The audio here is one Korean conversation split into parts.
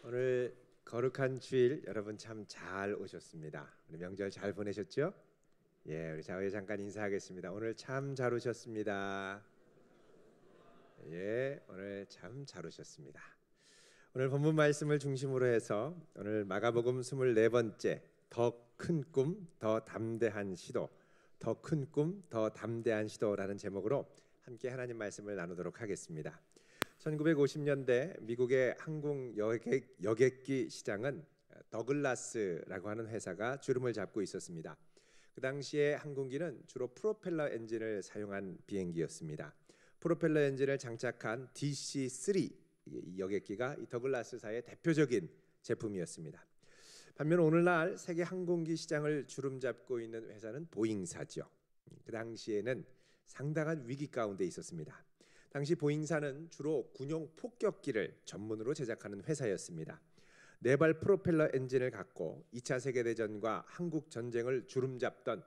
오늘 거룩한 주일 여러분 참 잘 오셨습니다. 우리 명절 잘 보내셨죠? 예, 우리 자회 잠깐 인사하겠습니다. 오늘 참 잘 오셨습니다. 예, 오늘 참 잘 오셨습니다. 오늘 본문 말씀을 중심으로 해서 오늘 마가복음 24번째 더 큰 꿈, 더 담대한 시도, 더 큰 꿈, 더 담대한 시도라는 제목으로 함께 하나님 말씀을 나누도록 하겠습니다. 1950년대 미국의 항공 여객기 시장은 더글라스라고 하는 회사가 주름을 잡고 있었습니다. 그 당시에 항공기는 주로 프로펠러 엔진을 사용한 비행기였습니다. 프로펠러 엔진을 장착한 DC-3 여객기가 이 더글라스사의 대표적인 제품이었습니다. 반면 오늘날 세계 항공기 시장을 주름잡고 있는 회사는 보잉사죠. 그 당시에는 상당한 위기 가운데 있었습니다. 당시 보잉사는 주로 군용 폭격기를 전문으로 제작하는 회사였습니다. 네발 프로펠러 엔진을 갖고 2차 세계대전과 한국 전쟁을 주름잡던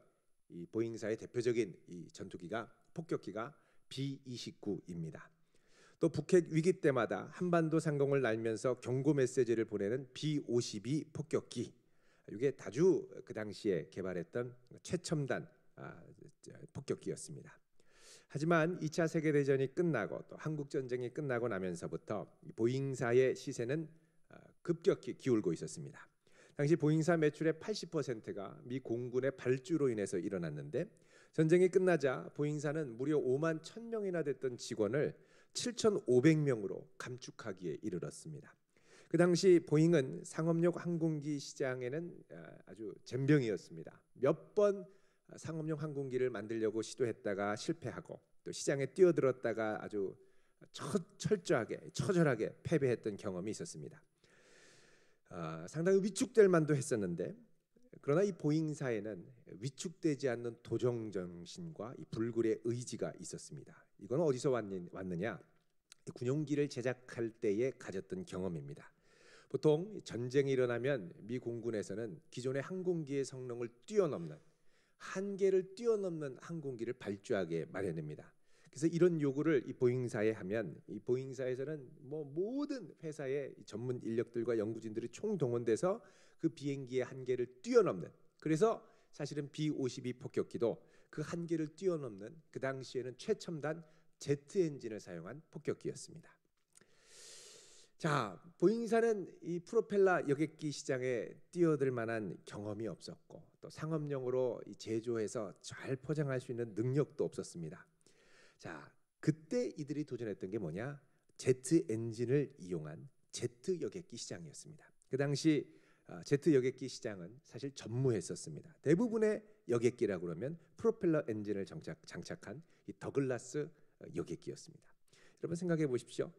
이 보잉사의 대표적인 이 전투기가 폭격기가 B-29입니다. 또 북핵 위기 때마다 한반도 상공을 날면서 경고 메시지를 보내는 B-52 폭격기, 이게 아주 그 당시에 개발했던 최첨단 폭격기였습니다. 하지만 2차 세계대전이 끝나고 또 한국전쟁이 끝나고 나면서부터 보잉사의 시세는 급격히 기울고 있었습니다. 당시 보잉사 매출의 80%가 미 공군의 발주로 인해서 일어났는데, 전쟁이 끝나자 보잉사는 무려 5만 1,000명이나 됐던 직원을 7,500명으로 감축하기에 이르렀습니다. 그 당시 보잉은 상업용 항공기 시장에는 아주 젬병이었습니다. 몇 번 상업용 항공기를 만들려고 시도했다가 실패하고 또 시장에 뛰어들었다가 아주 처절하게 패배했던 경험이 있었습니다. 상당히 위축될 만도 했었는데, 그러나 이 보잉사에는 위축되지 않는 도전정신과 이 불굴의 의지가 있었습니다. 이건 어디서 왔느냐? 군용기를 제작할 때에 가졌던 경험입니다. 보통 전쟁이 일어나면 미 공군에서는 기존의 항공기의 성능을 뛰어넘는, 한계를 뛰어넘는 항공기를 발주하게 마련입니다. 그래서 이런 요구를 이 보잉사에 하면 이 보잉사에서는 모든 회사의 전문 인력들과 연구진들이 총동원돼서 그 비행기의 한계를 뛰어넘는, 그래서 사실은 B-52 폭격기도 그 한계를 뛰어넘는 그 당시에는 최첨단 제트 엔진을 사용한 폭격기였습니다. 자, 보잉사는 이 프로펠러 여객기 시장에 뛰어들 만한 경험이 없었고 또 상업용으로 제조해서 잘 포장할 수 있는 능력도 없었습니다. 자, 그때 이들이 도전했던 게 뭐냐? 제트 엔진을 이용한 제트 여객기 시장이었습니다. 그 당시 제트 여객기 시장은 사실 전무했었습니다. 대부분의 여객기라고 그러면 프로펠러 엔진을 장착한 이 더글라스 여객기였습니다. 여러분 생각해 보십시오.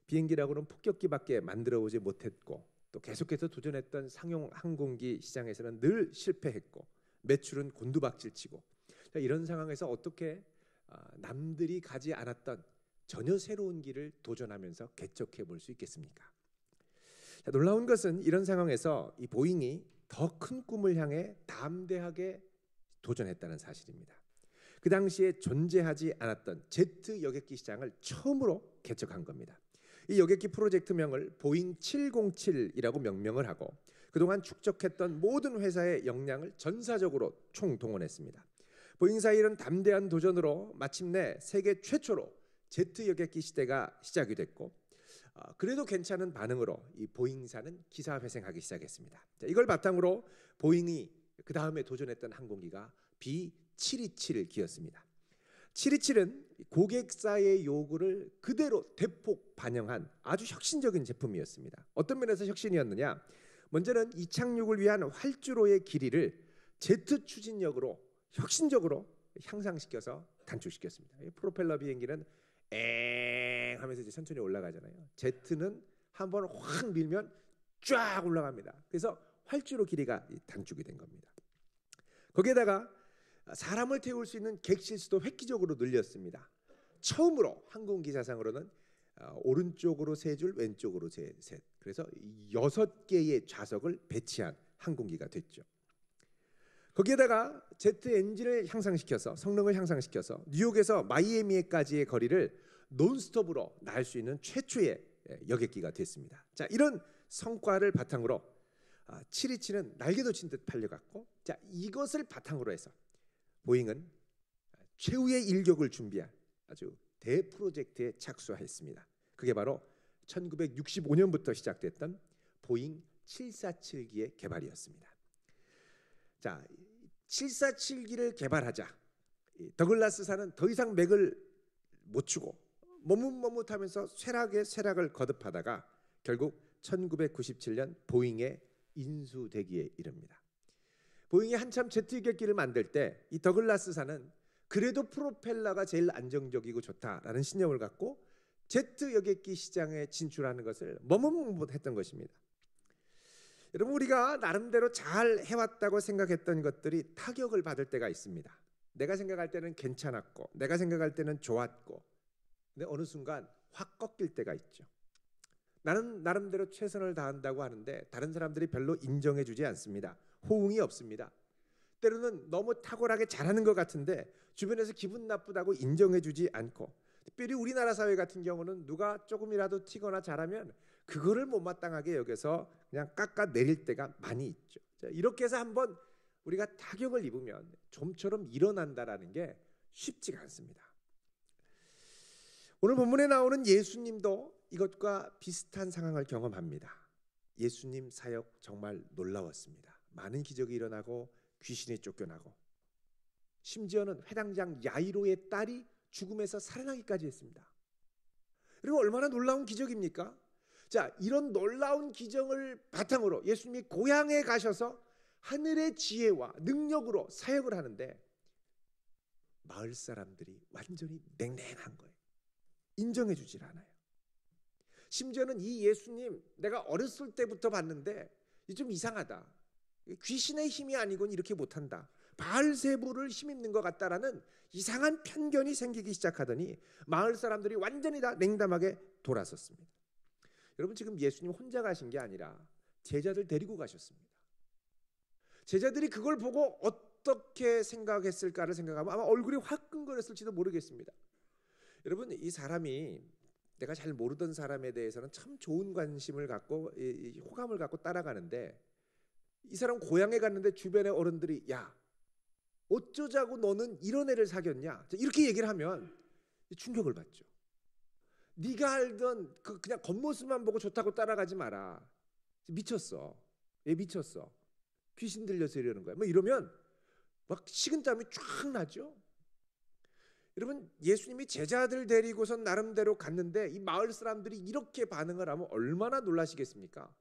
비행기라고는 폭격기밖에 만들어 보지 못했고 또 계속해서 도전했던 상용 항공기 시장에서는 늘 실패했고 매출은 곤두박질치고, 이런 상황에서 어떻게 남들이 가지 않았던 전혀 새로운 길을 도전하면서 개척해 볼 수 있겠습니까? 자, 놀라운 것은 이런 상황에서 이 보잉이 더 큰 꿈을 향해 담대하게 도전했다는 사실입니다. 그 당시에 존재하지 않았던 제트 여객기 시장을 처음으로 개척한 겁니다. 이 여객기 프로젝트명을 보잉 707이라고 명명을 하고 그동안 축적했던 모든 회사의 역량을 전사적으로 총동원했습니다. 보잉사의 이런 담대한 도전으로 마침내 세계 최초로 제트 여객기 시대가 시작이 됐고, 그래도 괜찮은 반응으로 이 보잉사는 기사회생하기 시작했습니다. 자, 이걸 바탕으로 보잉이 그 다음에 도전했던 항공기가 B-727기였습니다. 727은 고객사의 요구를 그대로 대폭 반영한 아주 혁신적인 제품이었습니다. 어떤 면에서 혁신이었느냐? 먼저는 이착륙을 위한 활주로의 길이를 제트 추진력으로 혁신적으로 향상시켜서 단축시켰습니다. 프로펠러 비행기는 엥 하면서 이제 천천히 올라가잖아요. 제트는 한번 확 밀면 쫙 올라갑니다. 그래서 활주로 길이가 단축이 된 겁니다. 거기에다가 사람을 태울 수 있는 객실수도 획기적으로 늘렸습니다. 처음으로 항공기 사상으로는 오른쪽으로 3줄, 왼쪽으로 3, 그래서 6개의 좌석을 배치한 항공기가 됐죠. 거기에다가 제트 엔진을 향상시켜서 성능을 향상시켜서 뉴욕에서 마이애미까지의 거리를 논스톱으로 날 수 있는 최초의 여객기가 됐습니다. 자, 이런 성과를 바탕으로 727은 날개도 친 듯 팔려갔고, 자, 이것을 바탕으로 해서 보잉은 최후의 일격을 준비한 아주 대프로젝트에 착수했습니다. 그게 바로 1965년부터 시작됐던 보잉 747기의 개발이었습니다. 자, 747기를 개발하자 더글라스사는 더 이상 맥을 못 추고 머뭇머뭇하면서 쇠락을 거듭하다가 결국 1997년 보잉의 인수되기에 이릅니다. 보잉이 한참 제트 여객기를 만들 때 이 더글라스사는 그래도 프로펠러가 제일 안정적이고 좋다라는 신념을 갖고 제트 여객기 시장에 진출하는 것을 머뭇머뭇했던 것입니다. 여러분, 우리가 나름대로 잘 해왔다고 생각했던 것들이 타격을 받을 때가 있습니다. 내가 생각할 때는 괜찮았고 내가 생각할 때는 좋았고, 근데 어느 순간 확 꺾일 때가 있죠. 나는 나름대로 최선을 다한다고 하는데 다른 사람들이 별로 인정해주지 않습니다. 호응이 없습니다. 때로는 너무 탁월하게 잘하는 것 같은데 주변에서 기분 나쁘다고 인정해주지 않고, 특별히 우리나라 사회 같은 경우는 누가 조금이라도 튀거나 잘하면 그거를 못마땅하게 여겨서 그냥 깎아내릴 때가 많이 있죠. 자, 이렇게 해서 한번 우리가 타격을 입으면 좀처럼 일어난다라는 게 쉽지가 않습니다. 오늘 본문에 나오는 예수님도 이것과 비슷한 상황을 경험합니다. 예수님 사역 정말 놀라웠습니다. 많은 기적이 일어나고 귀신이 쫓겨나고, 심지어는 회당장 야이로의 딸이 죽음에서 살아나기까지 했습니다. 그리고 얼마나 놀라운 기적입니까? 자, 이런 놀라운 기적을 바탕으로 예수님이 고향에 가셔서 하늘의 지혜와 능력으로 사역을 하는데 마을 사람들이 완전히 냉랭한 거예요. 인정해 주질 않아요. 심지어는 이 예수님 내가 어렸을 때부터 봤는데 좀 이상하다. 귀신의 힘이 아니고는 이렇게 못한다. 바알세부를 힘입는 것 같다라는 이상한 편견이 생기기 시작하더니 마을 사람들이 완전히 다 냉담하게 돌아섰습니다. 여러분, 지금 예수님 혼자 가신 게 아니라 제자들 데리고 가셨습니다. 제자들이 그걸 보고 어떻게 생각했을까를 생각하면 아마 얼굴이 화끈거렸을지도 모르겠습니다. 여러분, 이 사람이 내가 잘 모르던 사람에 대해서는 참 좋은 관심을 갖고 호감을 갖고 따라가는데, 이 사람 고향에 갔는데 주변의 어른들이 야, 어쩌자고 너는 이런 애를 사귀었냐, 이렇게 얘기를 하면 충격을 받죠. 네가 알던 그냥 겉모습만 보고 좋다고 따라가지 마라. 미쳤어. 얘 미쳤어. 귀신 들려서 이러는 거야. 뭐 이러면 막 식은땀이 쫙 나죠. 여러분, 예수님이 제자들 데리고선 나름대로 갔는데 이 마을 사람들이 이렇게 반응을 하면 얼마나 놀라시겠습니까?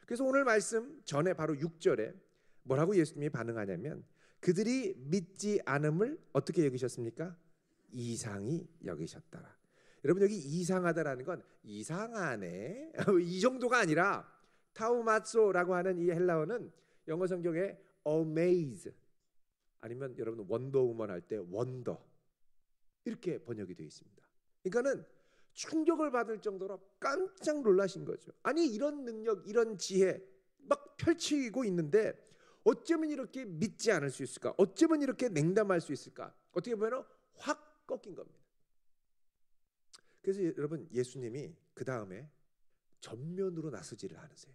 그래서 오늘 말씀 전에 바로 6절에 뭐라고 예수님이 반응하냐면, 그들이 믿지 않음을 어떻게 여기셨습니까? 이상히 여기셨더라. 여러분, 여기 이상하다라는 건 이상하네 이 정도가 아니라 타우마소라고 하는 이 헬라어는 영어 성경에 amaze, 아니면 여러분 원더우먼 할 때 원더, 이렇게 번역이 되어 있습니다. 그러니까는 충격을 받을 정도로 깜짝 놀라신 거죠. 아니, 이런 능력, 이런 지혜 막 펼치고 있는데 어쩌면 이렇게 믿지 않을 수 있을까? 어쩌면 이렇게 냉담할 수 있을까? 어떻게 보면 확 꺾인 겁니다. 그래서 여러분, 예수님이 그 다음에 전면으로 나서지를 않으세요.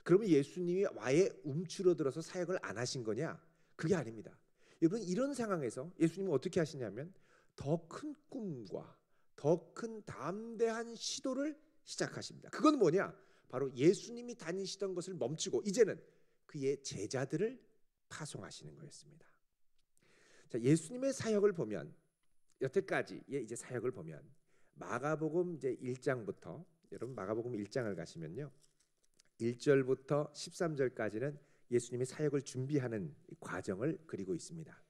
그러면 예수님이 아예 움츠러들어서 사역을 안 하신 거냐? 그게 아닙니다. 여러분, 이런 상황에서 예수님은 어떻게 하시냐면 더 큰 꿈과 더 큰 담대한 시도를 시작하십니다. 그건 뭐냐? 바로 예수님이 다니시던 것을 멈추고 이제는 그의 제자들을 파송하시는 거였습니다. 자, 예수님의 사역을 보면, 여태까지의 이제 사역을 보면 마가복음 이제 1장부터, 여러분 마가복음 1장을 가시면요, 1절부터 13절까지는 예수님이 사역을 준비하는 과정을 그리고 있습니다.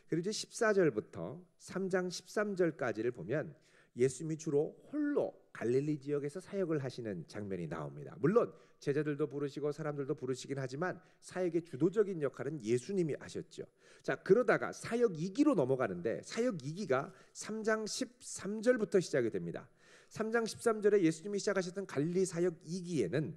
그리고 이제 14절부터 3장 13절까지를 보면 예수님이 주로 홀로 갈릴리 지역에서 사역을 하시는 장면이 나옵니다. 물론 제자들도 부르시고 사람들도 부르시긴 하지만 사역의 주도적인 역할은 예수님이 하셨죠. 자, 그러다가 사역 2기로 넘어가는데 사역 2기가 3장 13절부터 시작이 됩니다. 3장 13절에 예수님이 시작하셨던 갈릴리 사역 2기에는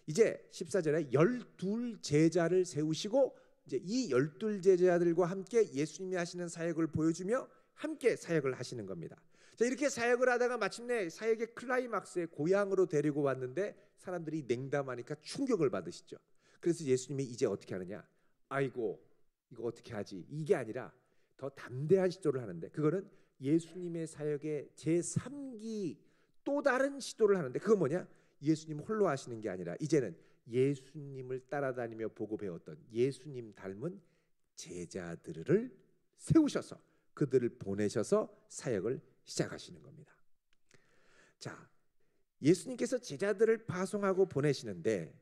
이제 14절에 12 제자를 세우시고 이제 이 12 제자들과 함께 예수님이 하시는 사역을 보여주며 함께 사역을 하시는 겁니다. 자, 이렇게 사역을 하다가 마침내 사역의 클라이막스에 고향으로 데리고 왔는데 사람들이 냉담하니까 충격을 받으시죠. 그래서 예수님이 이제 어떻게 하느냐? 아이고, 이거 어떻게 하지? 이게 아니라 더 담대한 시도를 하는데, 그거는 예수님의 사역의 제3기 또 다른 시도를 하는데, 그건 뭐냐? 예수님 홀로 하시는 게 아니라 이제는 예수님을 따라다니며 보고 배웠던 예수님 닮은 제자들을 세우셔서 그들을 보내셔서 사역을 시작하시는 겁니다. 자, 예수님께서 제자들을 파송하고 보내시는데,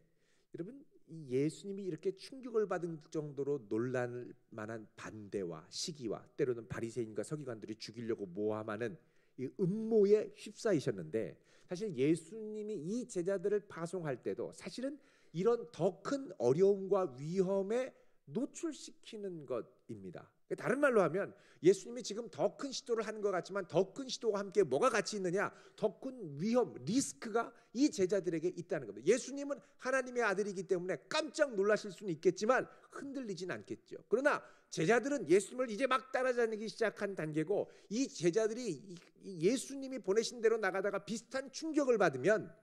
여러분, 이 예수님이 이렇게 충격을 받은 정도로 놀랄 만한 반대와 시기와 때로는 바리새인과 서기관들이 죽이려고 모함하는 이 음모에 휩싸이셨는데, 사실 예수님이 이 제자들을 파송할 때도 사실은 이런 더 큰 어려움과 위험에 노출시키는 것입니다. 다른 말로 하면 예수님이 지금 더 큰 시도를 하는 것 같지만 더 큰 시도와 함께 뭐가 같이 있느냐? 더 큰 위험, 리스크가 이 제자들에게 있다는 겁니다. 예수님은 하나님의 아들이기 때문에 깜짝 놀라실 수는 있겠지만 흔들리진 않겠죠. 그러나 제자들은 예수님을 이제 막 따라다니기 시작한 단계고, 이 제자들이 예수님이 보내신 대로 나가다가 비슷한 충격을 받으면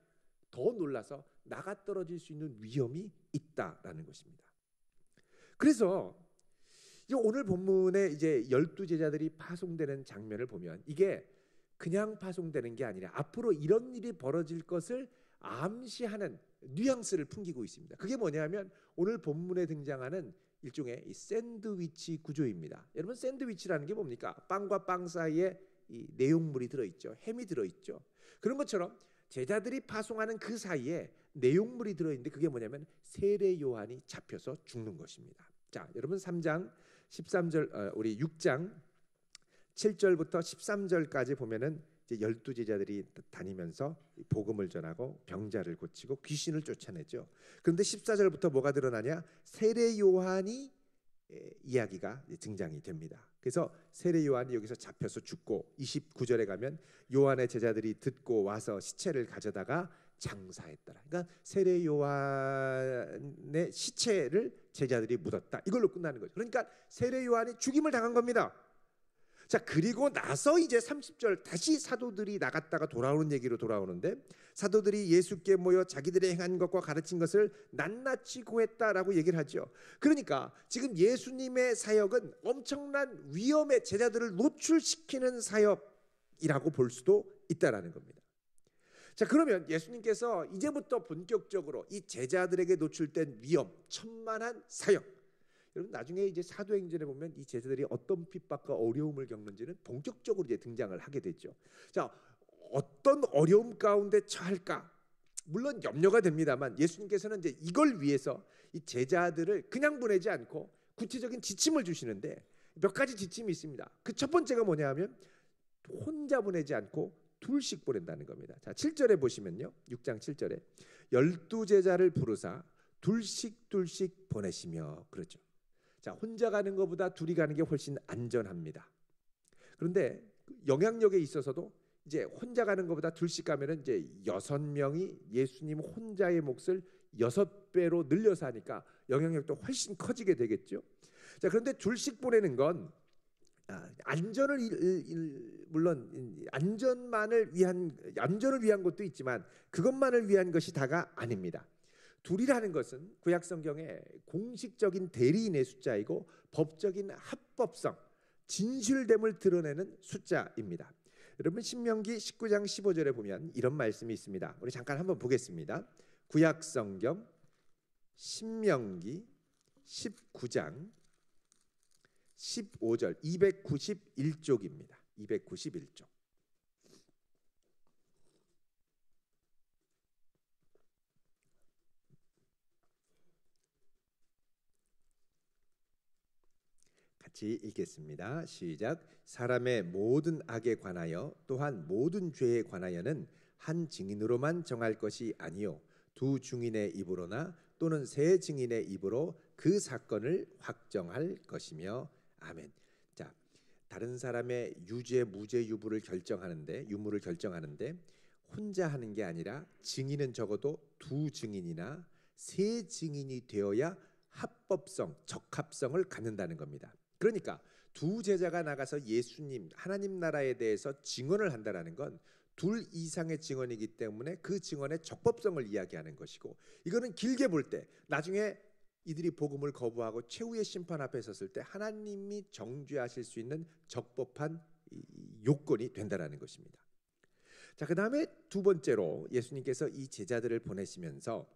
더 놀라서 나가 떨어질 수 있는 위험이 있다라는 것입니다. 그래서 오늘 본문에 이제 12제자들이 파송되는 장면을 보면 이게 그냥 파송되는 게 아니라 앞으로 이런 일이 벌어질 것을 암시하는 뉘앙스를 풍기고 있습니다. 그게 뭐냐면 오늘 본문에 등장하는 일종의 이 샌드위치 구조입니다. 여러분, 샌드위치라는 게 뭡니까? 빵과 빵 사이에 이 내용물이 들어있죠. 햄이 들어있죠. 그런 것처럼 제자들이 파송하는 그 사이에 내용물이 들어있는데, 그게 뭐냐면 세례 요한이 잡혀서 죽는 것입니다. 자, 여러분 3장 13절, 우리 6장 7절부터 13절까지 보면은 이제 12제자들이 다니면서 복음을 전하고 병자를 고치고 귀신을 쫓아내죠. 그런데 14절부터 뭐가 드러나냐? 세례 요한이 이야기가 등장이 됩니다. 그래서 세례 요한이 여기서 잡혀서 죽고, 29절에 가면 요한의 제자들이 듣고 와서 시체를 가져다가 장사했더라. 그러니까 세례 요한의 시체를 제자들이 묻었다. 이걸로 끝나는 거죠. 그러니까 세례 요한이 죽임을 당한 겁니다. 자, 그리고 나서 이제 30절 다시 사도들이 나갔다가 돌아오는 얘기로 돌아오는데, 사도들이 예수께 모여 자기들의 행한 것과 가르친 것을 낱낱이 고했다라고 얘기를 하죠. 그러니까 지금 예수님의 사역은 엄청난 위험에 제자들을 노출시키는 사역이라고 볼 수도 있다라는 겁니다. 자, 그러면 예수님께서 이제부터 본격적으로 이 제자들에게 노출된 위험, 천만한 사역, 여러분 나중에 이제 사도행전에 보면 이 제자들이 어떤 핍박과 어려움을 겪는지는 본격적으로 이제 등장을 하게 되죠. 자, 어떤 어려움 가운데 처할까? 물론 염려가 됩니다만 예수님께서는 이제 이걸 위해서 이 제자들을 그냥 보내지 않고 구체적인 지침을 주시는데, 몇 가지 지침이 있습니다. 그 첫 번째가 뭐냐 하면 혼자 보내지 않고 둘씩 보낸다는 겁니다. 자, 7절에 보시면요. 6장 7절에 12제자를 부르사 둘씩 보내시며, 그렇죠. 자, 혼자 가는 것보다 둘이 가는 게 훨씬 안전합니다. 그런데 영향력에 있어서도 이제 혼자 가는 것보다 둘씩 가면은 이제 6명이 예수님 혼자의 몫을 6배로 늘려서 하니까 영향력도 훨씬 커지게 되겠죠. 자, 그런데 둘씩 보내는 건 안전을 물론 안전을 위한 것도 있지만 그것만을 위한 것이 다가 아닙니다. 둘이라는 것은 구약 성경의 공식적인 대리인의 숫자이고 법적인 합법성, 진실됨을 드러내는 숫자입니다. 여러분 신명기 19장 15절에 보면 이런 말씀이 있습니다. 우리 잠깐 한번 보겠습니다. 구약 성경 신명기 19장 15절 291쪽입니다. 291쪽. 같이 읽겠습니다. 시작. 사람의 모든 악에 관하여 또한 모든 죄에 관하여는 한 증인으로만 정할 것이 아니요 두 증인의 입으로나 또는 세 증인의 입으로 그 사건을 확정할 것이며. 아멘. 자, 다른 사람의 유죄 무죄 유무를 결정하는데 혼자 하는 게 아니라 증인은 적어도 두 증인이나 세 증인이 되어야 합법성, 적합성을 갖는다는 겁니다. 그러니까 두 제자가 나가서 예수님, 하나님 나라에 대해서 증언을 한다라는 건 둘 이상의 증언이기 때문에 그 증언의 적법성을 이야기하는 것이고, 이거는 길게 볼 때 나중에 이들이 복음을 거부하고 최후의 심판 앞에 섰을 때 하나님이 정죄하실 수 있는 적법한 요건이 된다라는 것입니다. 자, 그 다음에 두 번째로 예수님께서 이 제자들을 보내시면서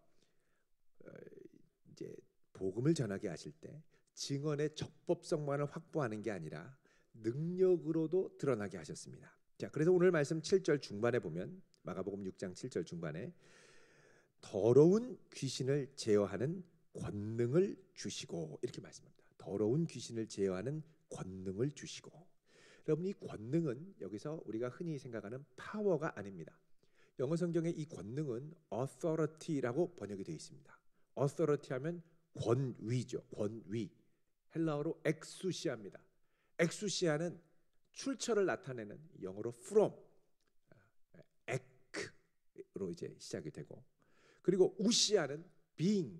이제 복음을 전하게 하실 때 증언의 적법성만을 확보하는 게 아니라 능력으로도 드러나게 하셨습니다. 자, 그래서 오늘 말씀 7절 중반에 보면, 마가복음 6장 7절 중반에 더러운 귀신을 제어하는 권능을 주시고, 이렇게 말씀합니다. 더러운 귀신을 제어하는 권능을 주시고. 여러분, 이 권능은 여기서 우리가 흔히 생각하는 파워가 아닙니다. 영어 성경에 이 권능은 authority라고 번역이 되어 있습니다. authority 하면 권위죠. 권위. 헬라어로 엑수시아입니다. 엑수시아는 출처를 나타내는, 영어로 from, ek로 이제 시작이 되고, 그리고 우시아는 being,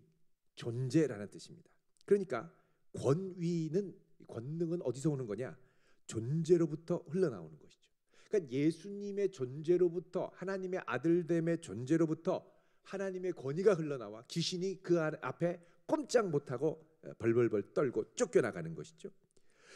존재라는 뜻입니다. 그러니까 권능은 어디서 오는 거냐? 존재로부터 흘러나오는 것이죠. 그러니까 예수님의 존재로부터, 하나님의 아들됨의 존재로부터 하나님의 권위가 흘러나와 귀신이 그 앞에 꼼짝 못하고 벌벌벌 떨고 쫓겨나가는 것이죠.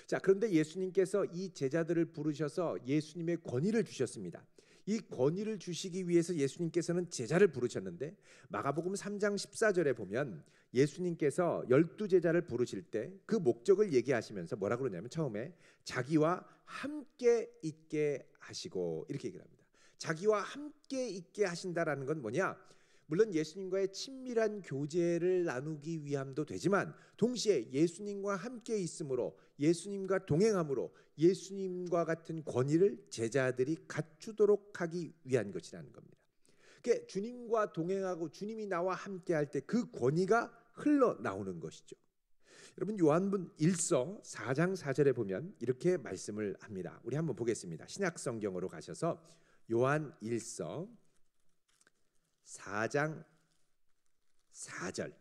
자, 그런데 예수님께서 이 제자들을 부르셔서 예수님의 권위를 주셨습니다. 이 권위를 주시기 위해서 예수님께서는 제자를 부르셨는데, 마가복음 3장 14절에 보면 예수님께서 12제자를 부르실 때 그 목적을 얘기하시면서 뭐라고 그러냐면, 처음에 자기와 함께 있게 하시고, 이렇게 얘기를 합니다. 자기와 함께 있게 하신다라는 건 뭐냐? 물론 예수님과의 친밀한 교제를 나누기 위함도 되지만, 동시에 예수님과 함께 있음으로, 예수님과 동행함으로 예수님과 같은 권위를 제자들이 갖추도록 하기 위한 것이라는 겁니다. 그러니까 주님과 동행하고 주님이 나와 함께 할 때 그 권위가 흘러나오는 것이죠. 여러분, 요한복음 1서 4장 4절에 보면 이렇게 말씀을 합니다. 우리 한번 보겠습니다. 신약 성경으로 가셔서 요한 1서 4장 4절,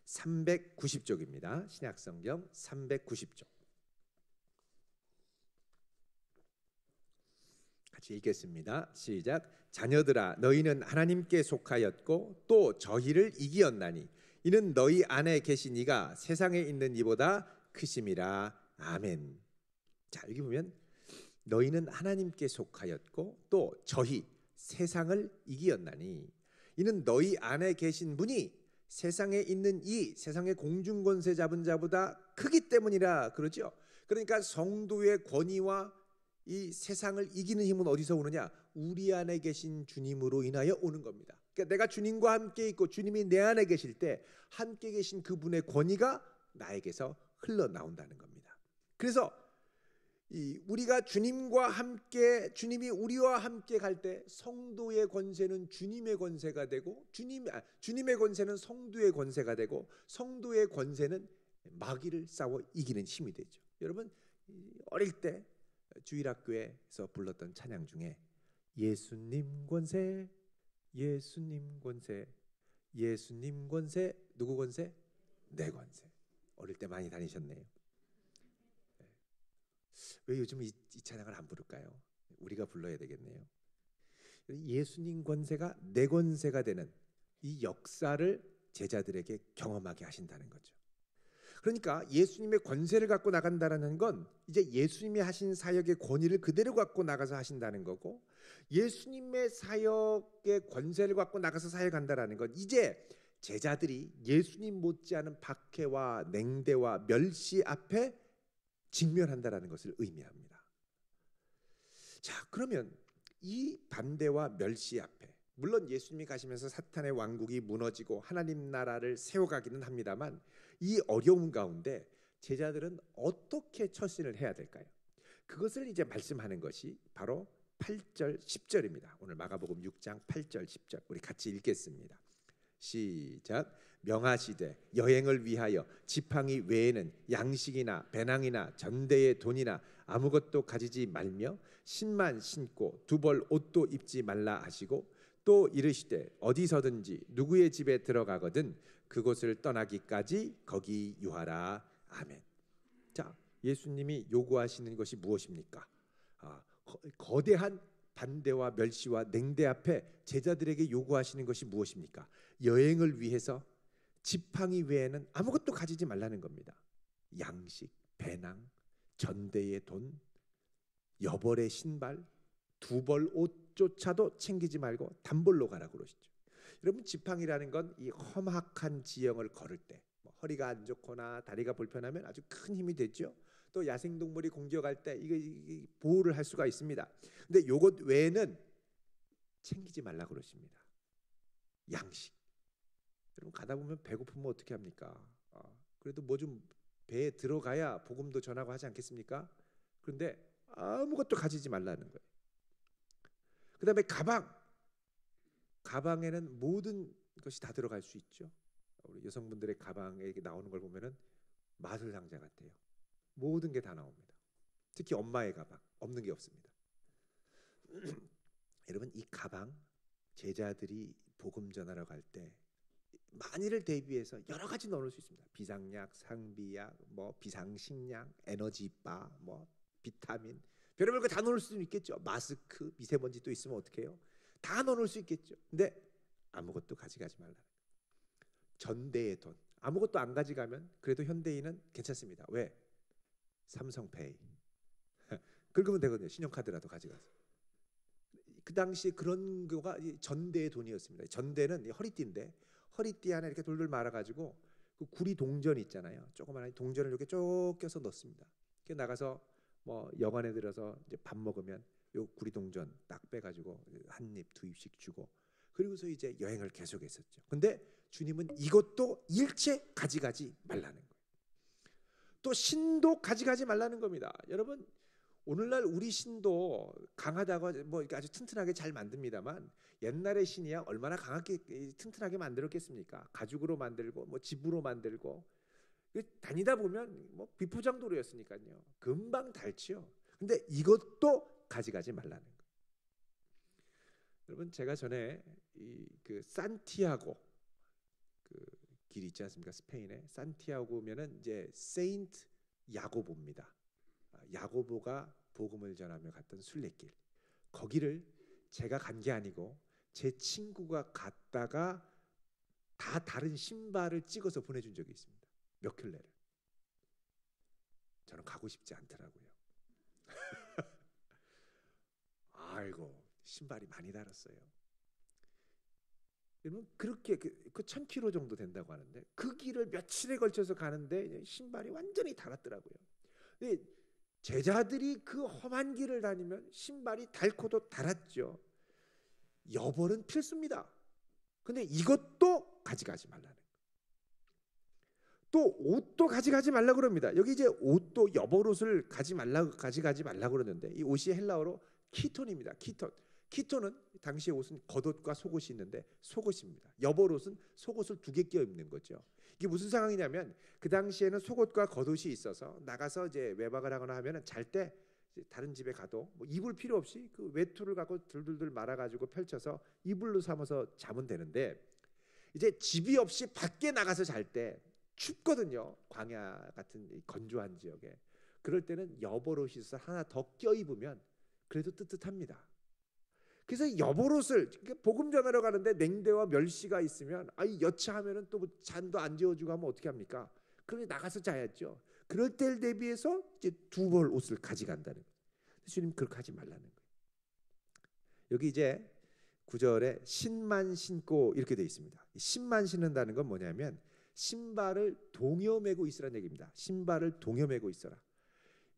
390쪽입니다. 신약성경 390쪽. 같이 읽겠습니다. 시작. 자녀들아, 너희는 하나님께 속하였고 또 저희를 이기었나니 이는 너희 안에 계신 이가 세상에 있는 이보다 크심이라. 아멘. 자, 여기 보면 너희는 하나님께 속하였고 또 저희, 세상을 이기었나니 이는 너희 안에 계신 분이 세상에 있는 이 세상의 공중권세 잡은 자보다 크기 때문이라. 그러죠. 그러니까 성도의 권위와 이 세상을 이기는 힘은 어디서 오느냐? 우리 안에 계신 주님으로 인하여 오는 겁니다. 그러니까 내가 주님과 함께 있고 주님이 내 안에 계실 때 함께 계신 그분의 권위가 나에게서 흘러나온다는 겁니다. 그래서 우리가 주님과 함께, 주님이 우리와 함께 갈 때 성도의 권세는 주님의 권세가 되고, 주님의 권세는 성도의 권세가 되고, 성도의 권세는 마귀를 싸워 이기는 힘이 되죠. 여러분, 어릴 때 주일학교에서 불렀던 찬양 중에 예수님 권세, 예수님 권세, 예수님 권세, 누구 권세? 내 권세. 어릴 때 많이 다니셨네요. 왜 요즘 이 찬양을 안 부를까요? 우리가 불러야 되겠네요. 예수님 권세가 내 권세가 되는 이 역사를 제자들에게 경험하게 하신다는 거죠. 그러니까 예수님의 권세를 갖고 나간다는 건 이제 예수님이 하신 사역의 권위를 그대로 갖고 나가서 하신다는 거고, 예수님의 사역의 권세를 갖고 나가서 사역한다는 건 이제 제자들이 예수님 못지않은 박해와 냉대와 멸시 앞에 직면한다라는 것을 의미합니다. 자, 그러면 이 반대와 멸시 앞에, 물론 예수님이 가시면서 사탄의 왕국이 무너지고 하나님 나라를 세워가기는 합니다만, 이 어려움 가운데 제자들은 어떻게 처신을 해야 될까요? 그것을 이제 말씀하는 것이 바로 8절 10절입니다. 오늘 마가복음 6장 8절 10절 우리 같이 읽겠습니다. 시작. 명하시되 여행을 위하여 지팡이 외에는 양식이나 배낭이나 전대의 돈이나 아무것도 가지지 말며 신만 신고 두 벌 옷도 입지 말라 하시고, 또 이르시되 어디서든지 누구의 집에 들어가거든 그곳을 떠나기까지 거기 유하라. 아멘. 자, 예수님이 요구하시는 것이 무엇입니까? 거대한 반대와 멸시와 냉대 앞에 제자들에게 요구하시는 것이 무엇입니까? 여행을 위해서 지팡이 외에는 아무것도 가지지 말라는 겁니다. 양식, 배낭, 전대의 돈, 여벌의 신발, 두벌 옷조차도 챙기지 말고 단벌로 가라고 그러시죠. 여러분, 지팡이라는 건 이 험악한 지형을 걸을 때 허리가 안 좋거나 다리가 불편하면 아주 큰 힘이 되죠. 또 야생동물이 공격할 때 이게 보호를 할 수가 있습니다. 근데 요것 외에는 챙기지 말라 그러십니다. 양식. 여러분, 가다 보면 배고프면 어떻게 합니까? 그래도 뭐 좀 배에 들어가야 복음도 전하고 하지 않겠습니까? 그런데 아무것도 가지지 말라는 거예요. 그 다음에 가방에는 모든 것이 다 들어갈 수 있죠. 우리 여성분들의 가방에 나오는 걸 보면은 마술 상자 같아요. 모든 게 다 나옵니다. 특히 엄마의 가방 없는 게 없습니다. 여러분, 이 가방 제자들이 복음 전하러 갈 때 만일을 대비해서 여러 가지 넣을 수 있습니다. 비상약, 상비약, 비상식량, 에너지바, 비타민, 별의별 거 다 넣을 수는 있겠죠. 마스크, 미세먼지 또 있으면 어떡해요? 다 넣을 수 있겠죠. 근데 아무것도 가져가지 말라는 거예요. 전대의 돈, 아무것도 안 가져가면 그래도 현대인은 괜찮습니다. 왜? 삼성페이 긁으면 되거든요. 신용카드라도 가져가서. 그 당시 그런 거가 전대의 돈이었습니다. 전대는 허리띠인데 허리띠 안에 이렇게 돌돌 말아가지고 그 구리 동전 있잖아요. 조그마한 동전을 이렇게 쭉 껴서 넣습니다. 이렇게 나가서 여관에 들어서 이제 밥 먹으면 요 구리 동전 딱 빼가지고 한 입, 두 입씩 주고, 그리고서 이제 여행을 계속했었죠. 근데 주님은 이것도 일체 가져가지 말라는 거예요. 또 신도 가져가지 말라는 겁니다. 여러분, 오늘날 우리 신도 강하다고 아주 튼튼하게 잘 만듭니다만 옛날의 신이야 얼마나 강하게 튼튼하게 만들었겠습니까? 가죽으로 만들고 집으로 만들고 다니다 보면 비포장도로였으니까요. 금방 닳지요. 근데 이것도 가져가지 말라는 거예요. 여러분, 제가 전에 그 산티아고 그 길 있지 않습니까? 스페인에 산티아고면은 이제 세인트 야고보입니다. 야고보가 복음을 전하며 갔던 순례길, 거기를 제가 간 게 아니고 제 친구가 갔다가 다 다른 신발을 찍어서 보내준 적이 있습니다. 몇 켤레를. 저는 가고 싶지 않더라고요. 아이고, 신발이 많이 달았어요. 여러분, 그렇게 그 1000km 정도 된다고 하는데 그 길을 며칠에 걸쳐서 가는데 신발이 완전히 닳았더라고요. 근데 제자들이 그 험한 길을 다니면 신발이 닳고도 닳았죠. 여벌은 필수입니다. 근데 이것도 가져가지 말라는 거예요. 또 옷도 가져가지 말라 그럽니다. 여기 이제 옷도 여벌옷을 가져가지 말라 그러는데 이 옷이 헬라어로 키톤입니다. 키톤은 당시의 옷은 겉옷과 속옷이 있는데 속옷입니다. 여벌옷은 속옷을 2개 껴 입는 거죠. 이게 무슨 상황이냐면 그 당시에는 속옷과 겉옷이 있어서 나가서 이제 외박을 하거나 하면은 잘 때 다른 집에 가도 이불 필요 없이 그 외투를 갖고 들들들 말아가지고 펼쳐서 이불로 삼아서 자면 되는데, 이제 집이 없이 밖에 나가서 잘 때 춥거든요. 광야 같은 건조한 지역에. 그럴 때는 여벌옷이 있어서 하나 더 껴 입으면 그래도 뜨뜻합니다. 그래서 여벌옷을 복음 전하러 가는데 냉대와 멸시가 있으면 여차하면은 또 잠도 안 재워주고 하면 어떻게 합니까? 그러니 나가서 자야죠. 그럴 때를 대비해서 이제 2벌 옷을 가져간다는 거예요. 주님 그렇게 하지 말라는 거예요. 여기 이제 9절에 신만 신고 이렇게 돼 있습니다. 신만 신는다는 건 뭐냐면 신발을 동여매고 있으라는 얘기입니다. 신발을 동여매고 있어라.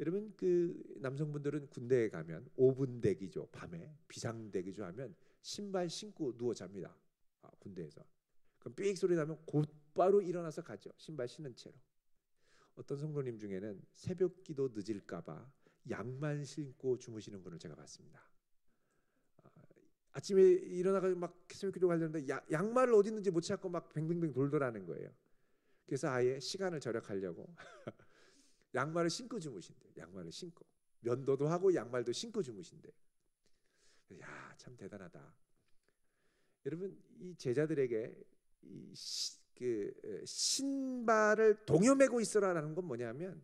여러분, 그 남성분들은 군대에 가면 5분 대기죠. 밤에 비상대기죠 하면 신발 신고 누워 잡니다. 군대에서. 그럼 삑 소리 나면 곧바로 일어나서 가죠. 신발 신은 채로. 어떤 성도님 중에는 새벽 기도 늦을까봐 양말 신고 주무시는 분을 제가 봤습니다. 아침에 일어나가지고 막 새벽 기도 가려는데 양말을 어디 있는지 못 찾고 막 뱅뱅뱅 돌더라는 거예요. 그래서 아예 시간을 절약하려고 양말을 신고 주무신대. 양말을 신고 면도도 하고 양말도 신고 주무신대. 야, 참 대단하다. 여러분, 이 제자들에게 그 신발을 동여매고 있어라라는 건 뭐냐면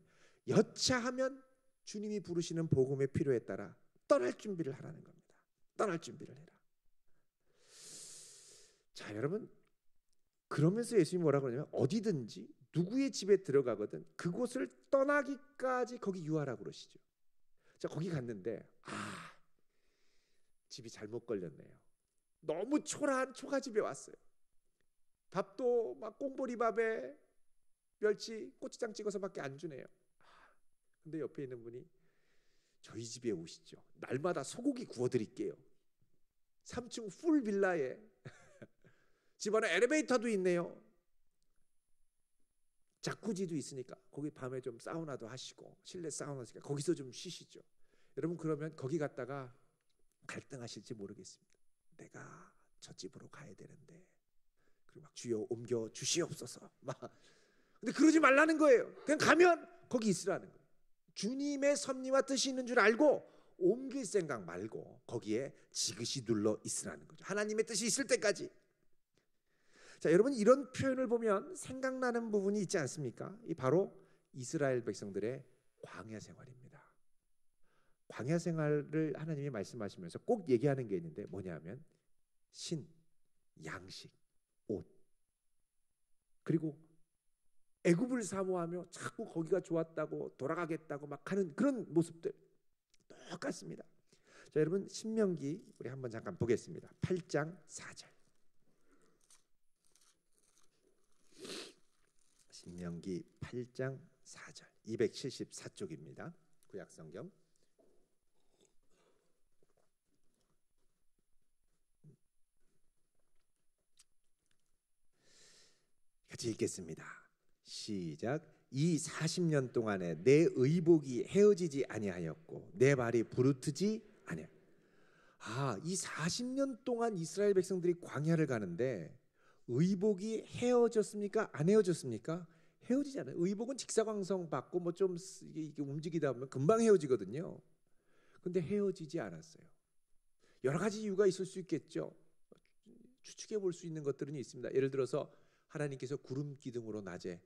여차하면 주님이 부르시는 복음의 필요에 따라 떠날 준비를 하라는 겁니다. 떠날 준비를 해라. 자, 여러분, 그러면서 예수님이 뭐라고 그러냐면 어디든지 누구의 집에 들어가거든 그곳을 떠나기까지 거기 유하라고 그러시죠. 자, 거기 갔는데 집이 잘못 걸렸네요. 너무 초라한 초가집에 왔어요. 밥도 막 꽁보리밥에 멸치 고추장 찍어서밖에 안 주네요. 근데 옆에 있는 분이 저희 집에 오시죠. 날마다 소고기 구워드릴게요. 3층 풀 빌라에 집 안에 엘리베이터도 있네요. 자쿠지도 있으니까 거기 밤에 좀 사우나도 하시고 실내 사우나 있으니까 거기서 좀 쉬시죠. 여러분, 그러면 거기 갔다가 갈등하실지 모르겠습니다. 내가 저 집으로 가야 되는데 그리고 막 주여 옮겨 주시옵소서 막. 근데 그러지 말라는 거예요. 그냥 가면 거기 있으라는 거예요. 주님의 섭리와 뜻이 있는 줄 알고 옮길 생각 말고 거기에 지그시 눌러 있으라는 거죠. 하나님의 뜻이 있을 때까지. 자, 여러분, 이런 표현을 보면 생각나는 부분이 있지 않습니까? 이 바로 이스라엘 백성들의 광야 생활입니다. 광야 생활을 하나님이 말씀하시면서 꼭 얘기하는 게 있는데 뭐냐면 신, 양식, 옷, 그리고 애굽을 사모하며 자꾸 거기가 좋았다고 돌아가겠다고 막 하는 그런 모습들 똑같습니다. 자, 여러분, 신명기 우리 한번 잠깐 보겠습니다. 8장 4절. 신명기 8장 4절 274쪽입니다. 구약성경. 같이 읽겠습니다. 시작. 이 40년 동안에 내 의복이 헤어지지 아니하였고 내 발이 부르트지 아니하. 이 40년 동안 이스라엘 백성들이 광야를 가는데 의복이 헤어졌습니까? 안 헤어졌습니까? 헤어지지 않아요. 의복은 직사광선 받고 뭐 좀 이게 움직이다 보면 금방 헤어지거든요. 근데 헤어지지 않았어요. 여러 가지 이유가 있을 수 있겠죠. 추측해 볼 수 있는 것들은 있습니다. 예를 들어서 하나님께서 구름 기둥으로 낮에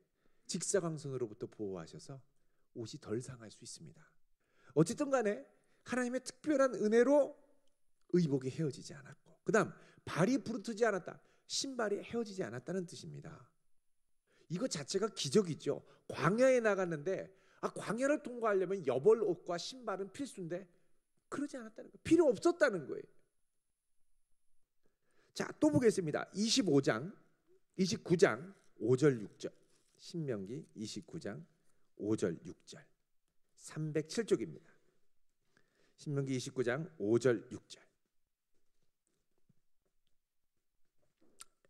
직사광선으로부터 보호하셔서 옷이 덜 상할 수 있습니다. 어쨌든 간에 하나님의 특별한 은혜로 의복이 헤어지지 않았고, 그 다음 발이 부르트지 않았다. 신발이 헤어지지 않았다는 뜻입니다. 이거 자체가 기적이죠. 광야에 나갔는데 광야를 통과하려면 여벌 옷과 신발은 필수인데 그러지 않았다는 거예요. 필요 없었다는 거예요. 자, 또 보겠습니다. 29장 5절 6절. 신명기 29장 5절 6절 307쪽입니다. 신명기 29장 5절 6절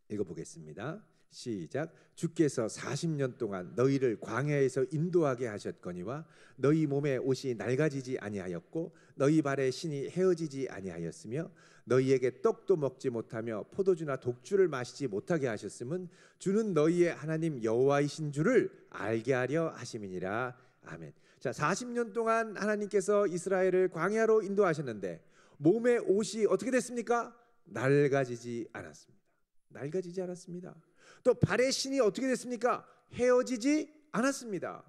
읽어보겠습니다. 시작. 주께서 40년 동안 너희를 광야에서 인도하게 하셨거니와 너희 몸에 옷이 낡아지지 아니하였고 너희 발에 신이 헤어지지 아니하였으며 너희에게 떡도 먹지 못하며 포도주나 독주를 마시지 못하게 하셨음은 주는 너희의 하나님 여호와이신 줄을 알게 하려 하심이니라. 아멘. 자, 40년 동안 하나님께서 이스라엘을 광야로 인도하셨는데 몸의 옷이 어떻게 됐습니까? 낡아지지 않았습니다. 낡아지지 않았습니다. 또 발의 신이 어떻게 됐습니까? 헤어지지 않았습니다.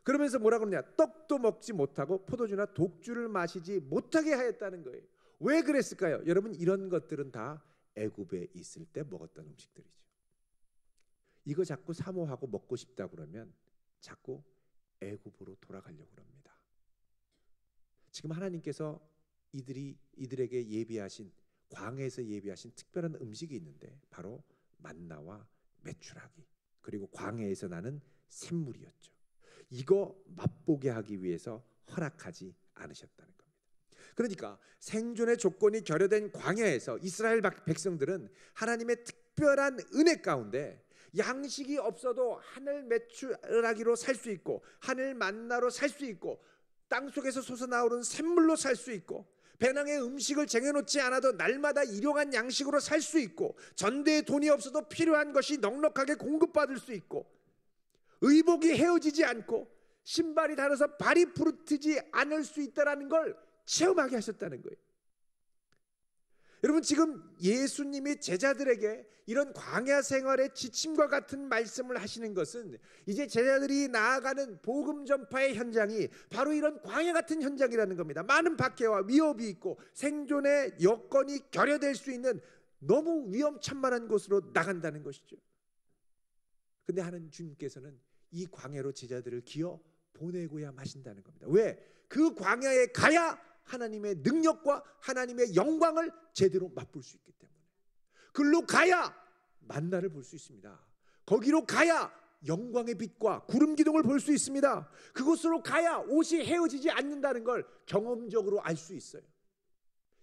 그러면서 뭐라고 그러냐? 떡도 먹지 못하고 포도주나 독주를 마시지 못하게 하였다는 거예요. 왜 그랬을까요? 여러분, 이런 것들은 다 애굽에 있을 때 먹었던 음식들이죠. 이거 자꾸 사모하고 먹고 싶다 그러면 자꾸 애굽으로 돌아가려고 합니다. 지금 하나님께서 이들에게 예비하신, 광야에서 예비하신 특별한 음식이 있는데 바로 만나와 메추라기, 그리고 광야에서 나는 샘물이었죠. 이거 맛보게 하기 위해서 허락하지 않으셨다는 겁니다. 그러니까 생존의 조건이 결여된 광야에서 이스라엘 백성들은 하나님의 특별한 은혜 가운데 양식이 없어도 하늘 메추라기로 살 수 있고 하늘 만나로 살 수 있고 땅속에서 솟아나오는 샘물로 살 수 있고 배낭에 음식을 쟁여놓지 않아도 날마다 일용한 양식으로 살 수 있고 전대에 돈이 없어도 필요한 것이 넉넉하게 공급받을 수 있고 의복이 헤어지지 않고 신발이 닳아서 발이 부르트지 않을 수 있다는 걸 체험하게 하셨다는 거예요. 여러분, 지금 예수님이 제자들에게 이런 광야 생활의 지침과 같은 말씀을 하시는 것은 이제 제자들이 나아가는 복음 전파의 현장이 바로 이런 광야 같은 현장이라는 겁니다. 많은 박해와 위협이 있고 생존의 여건이 결여될 수 있는 너무 위험천만한 곳으로 나간다는 것이죠. 근데 하나님 주님께서는 이 광야로 제자들을 기어 보내고야 마신다는 겁니다. 왜? 그 광야에 가야 하나님의 능력과 하나님의 영광을 제대로 맛볼 수 있기 때문에. 그걸로 가야 만나를 볼 수 있습니다. 거기로 가야 영광의 빛과 구름 기둥을 볼 수 있습니다. 그곳으로 가야 옷이 헤어지지 않는다는 걸 경험적으로 알 수 있어요.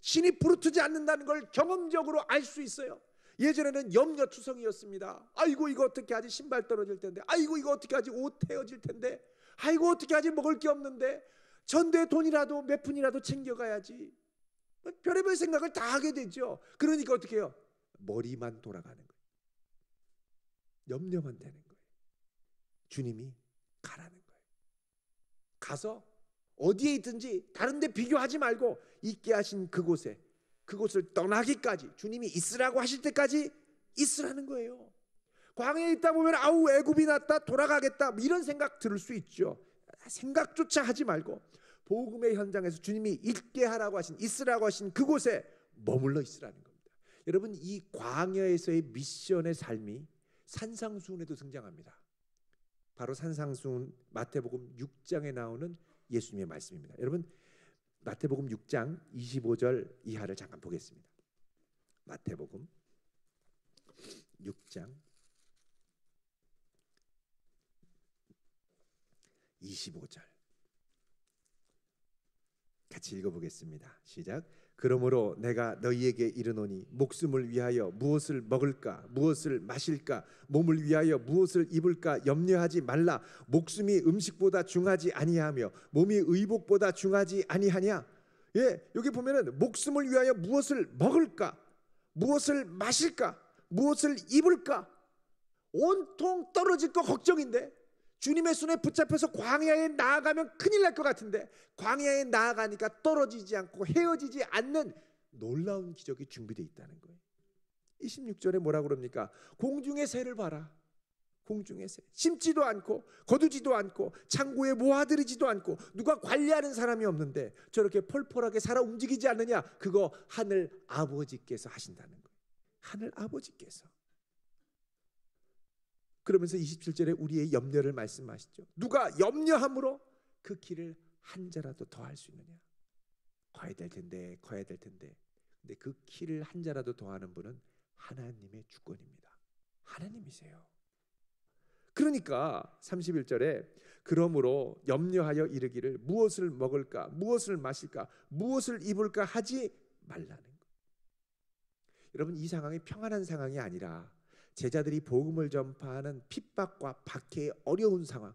신이 부르트지 않는다는 걸 경험적으로 알 수 있어요. 예전에는 염려투성이었습니다. 아이고 이거 어떻게 하지, 신발 떨어질 텐데, 아이고 이거 어떻게 하지, 옷 헤어질 텐데, 아이고 어떻게 하지, 먹을 게 없는데, 전대 돈이라도 몇 푼이라도 챙겨가야지. 별의별 생각을 다 하게 되죠. 그러니까 어떻게 해요? 머리만 돌아가는 거예요. 염려만 되는 거예요. 주님이 가라는 거예요. 가서 어디에 있든지 다른 데 비교하지 말고 있게 하신 그곳에, 그곳을 떠나기까지, 주님이 있으라고 하실 때까지 있으라는 거예요. 광야에 있다 보면 아우 애굽이 낫다, 돌아가겠다, 이런 생각 들을 수 있죠. 생각조차 하지 말고 복음의 현장에서 주님이 있게 하라고 하신, 있으라고 하신 그곳에 머물러 있으라는 겁니다. 여러분, 이 광야에서의 미션의 삶이 산상수훈에도 등장합니다. 바로 산상수훈 마태복음 6장에 나오는 예수님의 말씀입니다. 여러분, 마태복음 6장 25절 이하를 잠깐 보겠습니다. 마태복음 6장 25절 같이 읽어보겠습니다. 시작. 그러므로 내가 너희에게 이르노니 목숨을 위하여 무엇을 먹을까, 무엇을 마실까, 몸을 위하여 무엇을 입을까 염려하지 말라. 목숨이 음식보다 중하지 아니하며 몸이 의복보다 중하지 아니하냐. 예, 여기 보면은 목숨을 위하여 무엇을 먹을까, 무엇을 마실까, 무엇을 입을까, 온통 떨어질 거 걱정인데 주님의 손에 붙잡혀서 광야에 나아가면 큰일 날 것 같은데 광야에 나아가니까 떨어지지 않고 헤어지지 않는 놀라운 기적이 준비되어 있다는 거예요. 26절에 뭐라 그럽니까? 공중의 새를 봐라. 공중의 새. 심지도 않고 거두지도 않고 창고에 모아들이지도 않고 누가 관리하는 사람이 없는데 저렇게 펄펄하게 살아 움직이지 않느냐? 그거 하늘 아버지께서 하신다는 거예요. 하늘 아버지께서. 그러면서 27절에 우리의 염려를 말씀하시죠. 누가 염려함으로 그 길을 한 자라도 더 할 수 있느냐? 가야 될 텐데, 가야 될 텐데. 근데 그 길을 한 자라도 더 하는 분은 하나님의 주권입니다. 하나님이세요. 그러니까 31절에 그러므로 염려하여 이르기를 무엇을 먹을까, 무엇을 마실까, 무엇을 입을까 하지 말라는 것. 여러분, 이 상황이 평안한 상황이 아니라 제자들이 복음을 전파하는 핍박과 박해의 어려운 상황,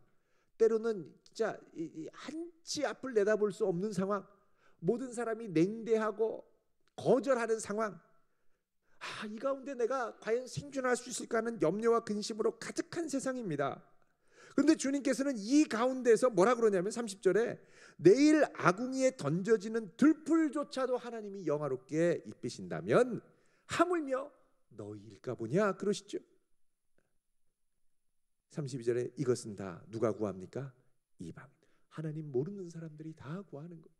때로는 진짜 한치 앞을 내다볼 수 없는 상황, 모든 사람이 냉대하고 거절하는 상황, 이 가운데 내가 과연 생존할 수 있을까 하는 염려와 근심으로 가득한 세상입니다. 그런데 주님께서는 이 가운데서 뭐라 그러냐면 30절에 내일 아궁이에 던져지는 들풀조차도 하나님이 영화롭게 입히신다면 하물며 너희일까 보냐 그러시죠. 32절에 이것은 다 누가 구합니까? 이방. 하나님 모르는 사람들이 다 구하는 거예요.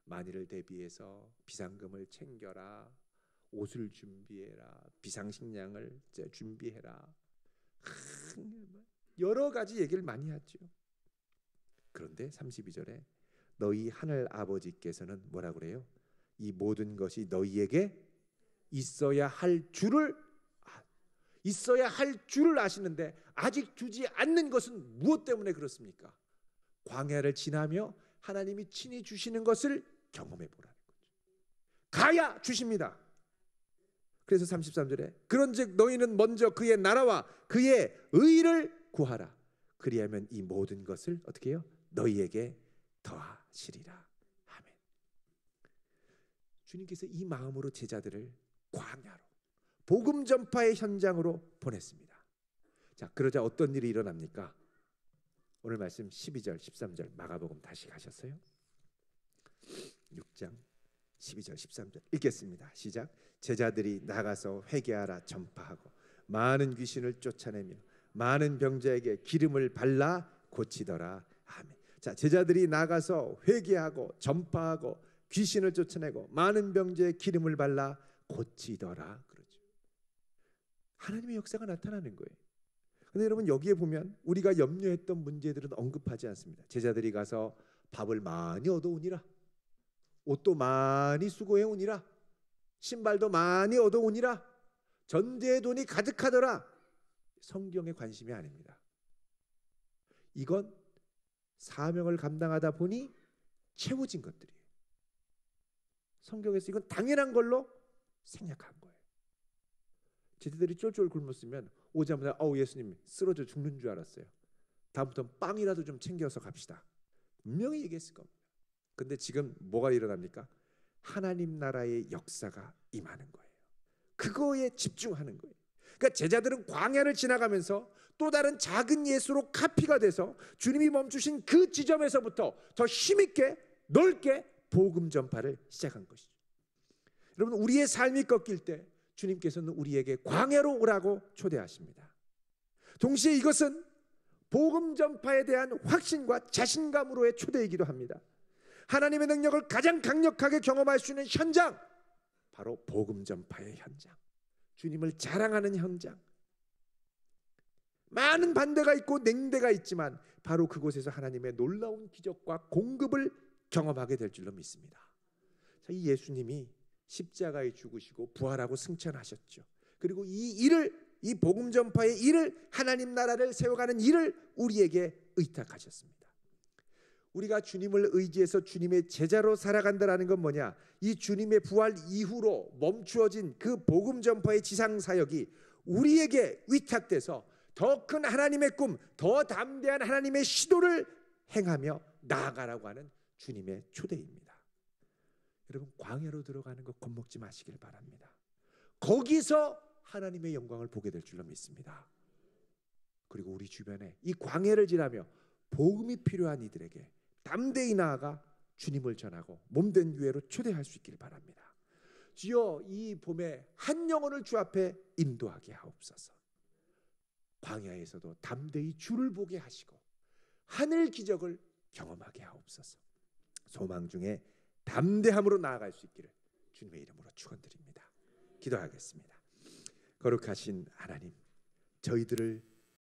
만일을 대비해서 비상금을 챙겨라, 옷을 준비해라, 비상식량을 준비해라, 여러 가지 얘기를 많이 하죠. 그런데 32절에 너희 하늘 아버지께서는 뭐라 그래요? 이 모든 것이 너희에게 있어야 할 줄을 아시는데 아직 주지 않는 것은 무엇 때문에 그렇습니까? 광야를 지나며 하나님이 친히 주시는 것을 경험해 보라는 거죠. 가야 주십니다. 그래서 33절에 그런즉 너희는 먼저 그의 나라와 그의 의를 구하라. 그리하면 이 모든 것을 어떻게 해요? 너희에게 더하시리라. 아멘. 주님께서 이 마음으로 제자들을 광야로 복음 전파의 현장으로 보냈습니다. 자, 그러자 어떤 일이 일어납니까? 오늘 말씀 12절, 13절 마가복음 다시 가셨어요? 6장 12절 13절 읽겠습니다. 시작. 제자들이 나가서 회개하라 전파하고 많은 귀신을 쫓아내며 많은 병자에게 기름을 발라 고치더라. 아멘. 자, 제자들이 나가서 회개하고 전파하고 귀신을 쫓아내고 많은 병자에 기름을 발라 고치더라. 그러죠. 하나님의 역사가 나타나는 거예요. 그런데 여러분 여기에 보면 우리가 염려했던 문제들은 언급하지 않습니다. 제자들이 가서 밥을 많이 얻어오니라, 옷도 많이 수고해오니라, 신발도 많이 얻어오니라, 전대의 돈이 가득하더라. 성경의 관심이 아닙니다. 이건 사명을 감당하다 보니 채워진 것들이에요. 성경에서 이건 당연한 걸로 생각한 거예요. 제자들이 쫄쫄 굶었으면 오자마자 예수님 쓰러져 죽는 줄 알았어요. 다음부터는 빵이라도 좀 챙겨서 갑시다. 분명히 얘기했을 겁니다. 근데 지금 뭐가 일어납니까? 하나님 나라의 역사가 임하는 거예요. 그거에 집중하는 거예요. 그러니까 제자들은 광야를 지나가면서 또 다른 작은 예수로 카피가 돼서 주님이 멈추신 그 지점에서부터 더 힘있게 넓게 복음 전파를 시작한 것이죠. 여러분, 우리의 삶이 꺾일 때 주님께서는 우리에게 광야로 오라고 초대하십니다. 동시에 이것은 복음 전파에 대한 확신과 자신감으로의 초대이기도 합니다. 하나님의 능력을 가장 강력하게 경험할 수 있는 현장, 바로 복음 전파의 현장, 주님을 자랑하는 현장. 많은 반대가 있고 냉대가 있지만 바로 그곳에서 하나님의 놀라운 기적과 공급을 경험하게 될 줄로 믿습니다. 자, 이 예수님이 십자가에 죽으시고 부활하고 승천하셨죠. 그리고 이 일을, 이 복음 전파의 일을, 하나님 나라를 세워가는 일을 우리에게 의탁하셨습니다. 우리가 주님을 의지해서 주님의 제자로 살아간다는 건 뭐냐? 이 주님의 부활 이후로 멈추어진 그 복음 전파의 지상 사역이 우리에게 위탁돼서 더 큰 하나님의 꿈, 더 담대한 하나님의 시도를 행하며 나아가라고 하는 주님의 초대입니다. 여러분, 광야로 들어가는 거 겁먹지 마시길 바랍니다. 거기서 하나님의 영광을 보게 될 줄로 믿습니다. 그리고 우리 주변에 이 광야를 지나며 복음이 필요한 이들에게 담대히 나아가 주님을 전하고 몸된 교회로 초대할 수 있기를 바랍니다. 주여, 이 봄에 한 영혼을 주 앞에 인도하게 하옵소서. 광야에서도 담대히 주를 보게 하시고 하늘 기적을 경험하게 하옵소서. 소망 중에 담대함으로 나아갈 수 있기를 주님의 이름으로 축원드립니다. 기도하겠습니다. 거룩하신 하나님, 저희들을